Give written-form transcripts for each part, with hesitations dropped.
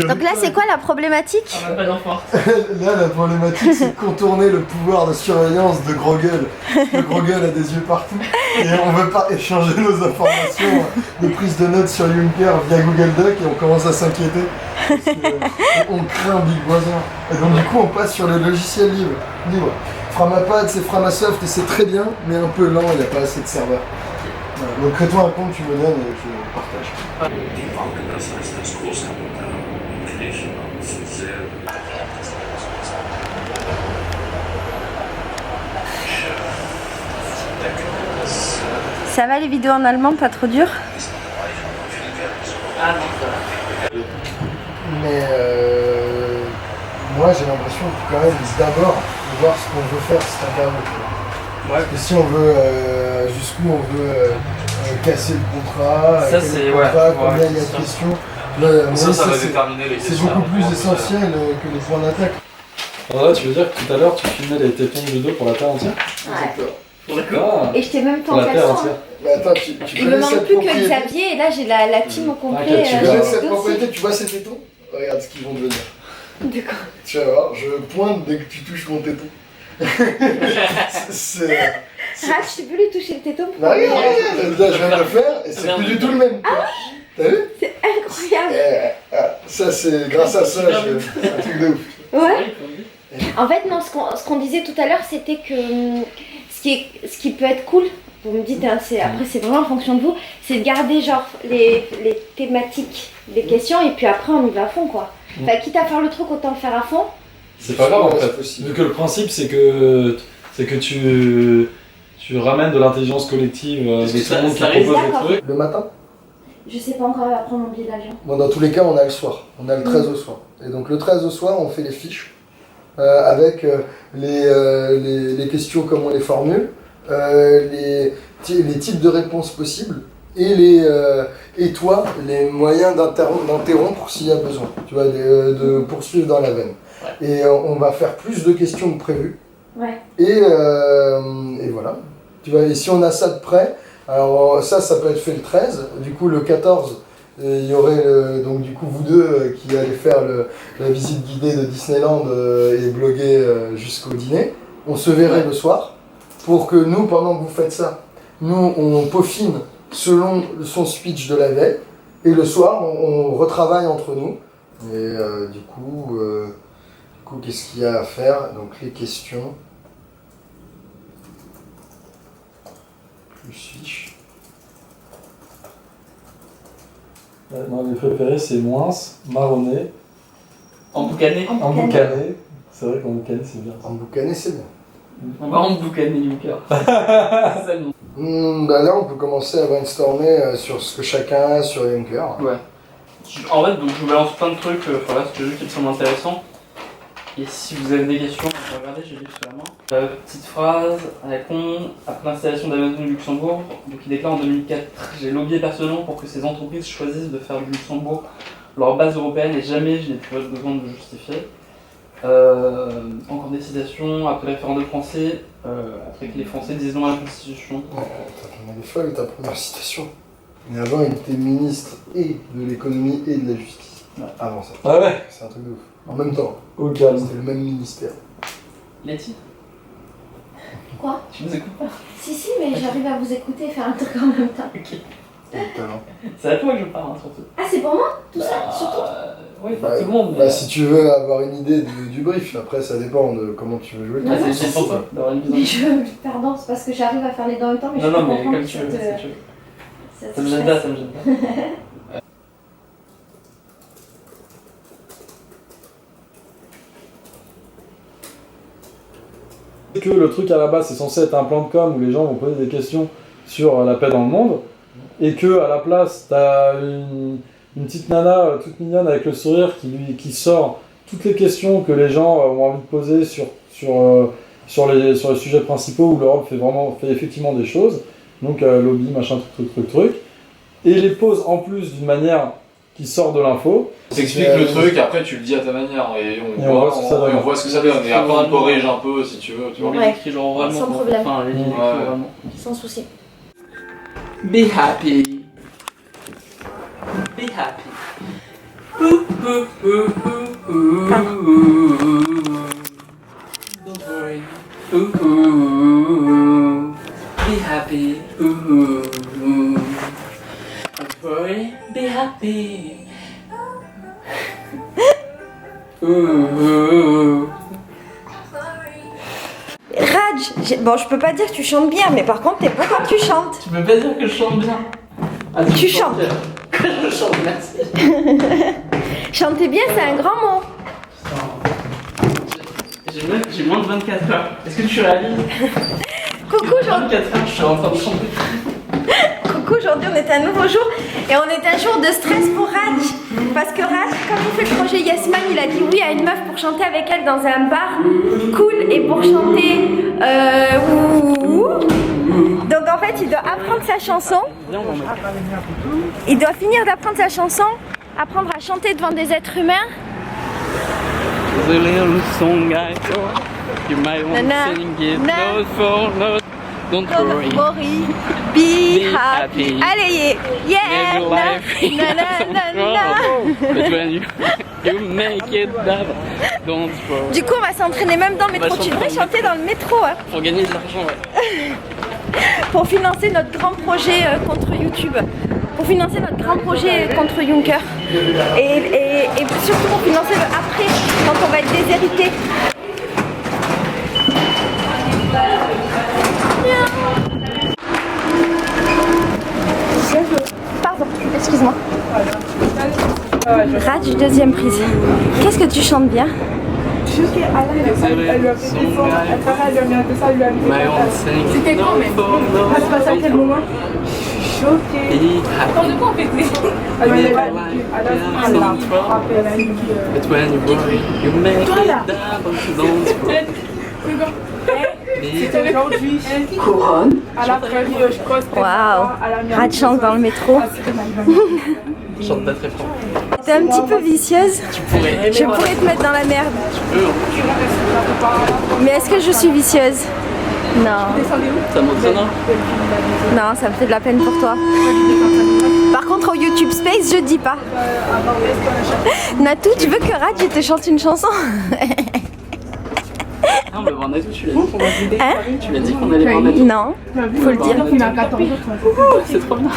Donc là, c'est quoi la problématique? On n'a pas d'enfant. Là, la problématique, c'est de contourner le pouvoir de surveillance de Groggle. Le Groggle a des yeux partout et on veut pas échanger nos informations de prise de notes sur Juncker via Google Doc et on commence à s'inquiéter. Parce que on crée un Big Brother. Et donc du coup, on passe sur le logiciel libre. Framapad, c'est Framasoft et c'est très bien, mais un peu lent, il n'y a pas assez de serveurs. Voilà. Donc crée-toi un compte, tu me donnes et je partage. Ça va les vidéos en allemand, pas trop dur? Ah non, ça va. Mais moi j'ai l'impression que quand même d'abord voir ce qu'on veut faire cet interview. Ouais. Parce que si on veut jusqu'où on veut casser le contrat, ça c'est combien il y a de questions. Là, Ça va déterminer les questions. C'est beaucoup plus essentiel que les points d'attaque. Alors là, tu veux dire que tout à l'heure, tu filmais les tétons de judo pour la terre entière? Ouais. D'accord. Ah, Et je t'ai même pas pour en la terre caleçon. entière. Mais attends, tu Il me connais manque cette plus que propriété. Xavier et là j'ai la team au complet. Ok, tu Tu connais cette aussi. propriété, tu vois ces tétons? Regarde ce qu'ils vont devenir. D'accord. Tu vas voir, je pointe dès que tu touches mon téton. c'est... Ah, je peux lui toucher le téton pour Bah, regarde, là, je viens de le faire et c'est plus du tout le même. T'as vu? C'est incroyable. Ça, c'est grâce à ça, c'est un truc de ouf. Ouais. En fait, non, ce qu'on disait tout à l'heure, c'était que ce qui peut être cool, vous me dites, hein, après c'est vraiment en fonction de vous, c'est de garder genre les thématiques des questions et puis après on y va à fond quoi. Enfin, quitte à faire le truc, autant le faire à fond. C'est pas grave en Ouais, fait. c'est possible. Vu que le principe, c'est que tu ramènes de l'intelligence collective de Est-ce que tout le monde qui ça propose des D'accord. trucs. Le matin? Je sais pas encore, elle va prendre mon billet d'avion. Bon, dans tous les cas, on a le soir. On a le 13 au soir. Et donc, le 13 au soir, on fait les fiches avec les questions comme on les formule, les types de réponses possibles et toi, les moyens d'interrompre s'il y a besoin. Tu vois, de poursuivre dans la veine. Ouais. Et on va faire plus de questions que prévu. Ouais. Et voilà. Tu vois, et si on a ça de près, alors ça peut être fait le 13. Du coup, le 14, il y aurait donc du coup vous deux qui allez faire la visite guidée de Disneyland et bloguer jusqu'au dîner. On se verrait le soir pour que nous, pendant que vous faites ça, nous on peaufine selon son speech de la veille. Et le soir, on retravaille entre nous. Et du coup, qu'est-ce qu'il y a à faire? Donc les questions. Plus fiche. Moi, mes préférés, c'est moins, marronné, Emboucané. emboucané. C'est vrai qu'emboucané, c'est bien. Emboucané, c'est bien. On va emboucaner Juncker. C'est ça le nom. Bah là, on peut commencer à brainstormer sur ce que chacun a sur Juncker. Ouais. En fait, donc je vous balance plein de trucs, voilà, ce que je qui me semble intéressant. Et si vous avez des questions, vous pouvez regarder, j'ai lu sur la main. Petite phrase à la con, après l'installation d'Amazon au Luxembourg, donc il déclare en 2004, j'ai lobbyé personnellement pour que ces entreprises choisissent de faire du Luxembourg leur base européenne et jamais je n'ai plus besoin de me justifier. Encore des citations, après le référendum français, après que les Français disent non à la Constitution. Elle est folle ta première citation. Mais avant, il était ministre et de l'économie et de la justice. Ouais. Avant ça. Ah ouais? C'est un truc de ouf. En même temps, Au calme. c'était le même ministère. Letty, Quoi? tu nous écoutes pas? Si, mais j'arrive à vous écouter et faire un truc en même temps. Ok. Quel talent. C'est à toi que je parle, hein, surtout. Ah, c'est pour moi? Tout ça? Surtout? Oui, Bah, tout le monde. Bah, si tu veux avoir une idée du brief, après ça dépend de comment tu veux jouer. Non, non, c'est pour toi d'avoir une Mais vision. pardon, c'est parce que j'arrive à faire les deux en même temps, mais Non, je peux non, mais comprendre comme que tu veux, ça si te- tu veux. ça te Ça me gêne stresse. pas, ça me gêne pas. Que le truc à la base c'est censé être un plan de com où les gens vont poser des questions sur la paix dans le monde et que à la place t'as une petite nana toute mignonne avec le sourire qui sort toutes les questions que les gens ont envie de poser sur les sujets principaux où l'Europe fait effectivement des choses, donc lobby, machin, truc, et les pose en plus d'une manière qui sort de l'info. T'expliques le truc, après tu le dis à ta manière et on voit ce que ça donne. Et après on corrige un peu si tu veux. Tu vois. On les écrit genre oralement. Sans problème. Enfin, les écrit Ouais. oralement. Sans souci. Be happy. Be happy. Don't worry. Be happy. Don't worry. Be happy. Raj, bon, je peux pas dire que tu chantes bien, mais par contre, t'es beau quand tu chantes. Tu peux pas dire que je chante bien. Ah, Tu chantes. Que je chante, merci. Chanter bien, c'est un grand mot. J'ai moins de 24 heures. Est-ce que tu réalises? Coucou, aujourd'hui. 24 heures, je suis en train de chanter. Coucou, aujourd'hui on est un nouveau jour et on est un jour de stress pour Raj. Parce que Raj, quand on fait le projet Yasman, il a dit oui à une meuf pour chanter avec elle dans un bar cool et pour chanter Donc en fait, il doit apprendre sa chanson. Il doit finir d'apprendre sa chanson, apprendre à chanter devant des êtres humains. The little song I wrote, you might want to sing it note for note. Don't worry. Be happy. Allez, yeah. Never life But when you make it up, don't worry. Du coup, on va s'entraîner même dans le métro. Tu devrais chanter dans le métro. Hein. Pour gagner de l'argent, ouais. Pour financer notre grand projet contre YouTube. Pour financer notre grand projet contre Juncker. Et surtout pour financer le après, quand on va être déshérité. Pardon, excuse-moi. Raj, deuxième prise. Qu'est-ce que tu chantes bien? C'était quand même? Ça se passe à quel moment? Choqué. Attends, de quoi on fêtait? C'était aujourd'hui. Couronne. À la prairie, je crois. Waouh. Raj chante dans le métro. Je chante pas très fort. T'es un petit peu vicieuse. Tu pourrais. Je pourrais te mettre dans la merde. Tu peux. Mais est-ce que je suis vicieuse? Non. Ça monte sonore? Non, ça me fait de la peine pour toi. Par contre, au YouTube Space, je dis pas. Natou, tu veux que Raj te chante une chanson? On va voir Natou, tu l'as dit qu'on va Hein? Tu l'as dit qu'on allait voir Natou? Non, faut le dire. C'est trop bien.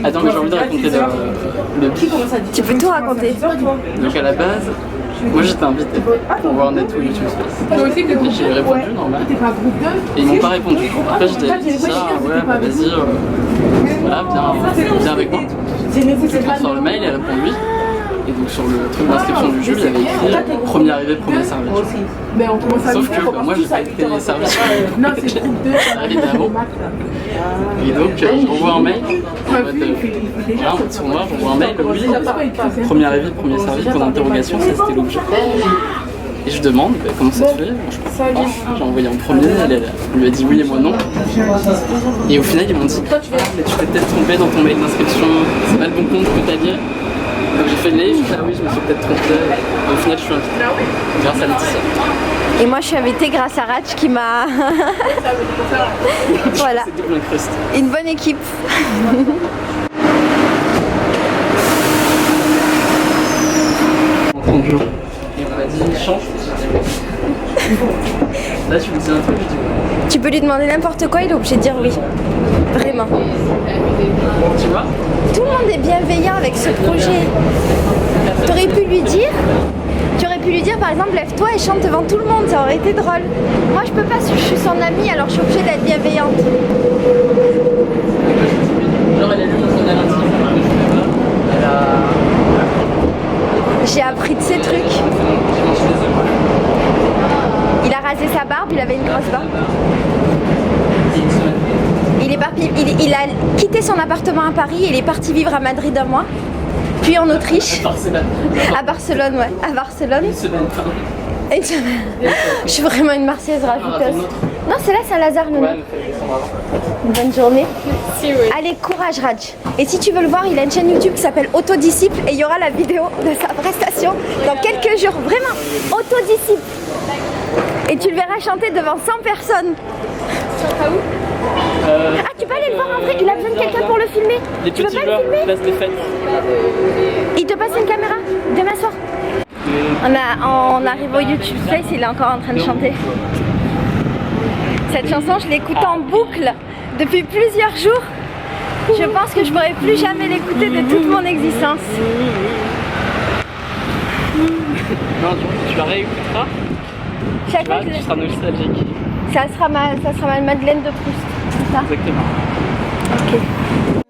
Attends, mais j'ai envie de raconter le petit. Tu peux tout raconter. Donc à la base, moi j'étais invité pour voir Natou YouTube Space. Et j'ai répondu normal. Et ils m'ont pas répondu. Après j'étais dit ça, ouais bah vas-y, voilà, viens avec moi. Je clique sur le mail et réponds oui. Et donc sur le truc d'inscription du jeu, il y avait écrit premier arrivé, premier servi. Sauf que moi j'ai pas été servi. Arrivé d'avant. Et donc j'envoie un mail. En mode tournoi, j'envoie un mail. Oui, premier arrivé, premier servi, point d'interrogation, ça c'était l'objet. Et je demande comment ça se fait. J'ai envoyé en premier, elle lui a dit oui et moi non. Et au final ils m'ont dit mais tu t'es peut-être trompé dans ton mail d'inscription, c'est pas le bon compte que t'as dit. Donc j'ai fait le mail, j'ai dit ah oui je me suis peut-être trompé. Et au final je suis invité. Grâce à Laetitia. Et moi je suis invitée grâce à Raj qui m'a... Voilà. C'est double incruste. Une bonne équipe. En 30 jours. Et on m'a dit chante. Là tu me dis un truc, je dis ouais. Tu peux lui demander n'importe quoi, il est obligé de dire oui. Vraiment. Tu vois? Tout le monde est bienveillant avec ce projet. Tu aurais pu lui dire par exemple lève-toi et chante devant tout le monde, ça aurait été drôle. Moi je peux pas, je suis son amie alors je suis obligée d'être bienveillante. Genre elle a lu mon journal intime. Elle a... J'ai appris de ces trucs. Il a rasé sa barbe, il avait une grosse barbe. Il a quitté son appartement à Paris et il est parti vivre à Madrid un mois. Puis en Autriche. À Barcelone, ouais. À Barcelone. Une semaine. Je suis vraiment une Marseillaise rajouteuse. Non, c'est là, Saint-Lazare, nous. Une bonne journée. Si, oui. Allez, courage, Raj. Et si tu veux le voir, il a une chaîne YouTube qui s'appelle Autodisciple et il y aura la vidéo de sa prestation dans quelques jours. Vraiment, Autodisciple. Et tu le verras chanter devant 100 personnes. Ah, tu peux aller le voir en vrai, il a besoin de quelqu'un pour le filmer. Les Tu veux petits pas joueurs, le filmer? place des fêtes. Il te passe une caméra demain soir. On arrive au YouTube Face, il est encore en train de chanter. Cette chanson, je l'écoute en boucle depuis plusieurs jours. Je pense que je pourrais plus jamais l'écouter de toute mon existence. Non, tu la réécouteras. Chaque fois, tu seras nostalgique. Ça sera ma Madeleine de Proust. C'est ça ? Exactement. Ok.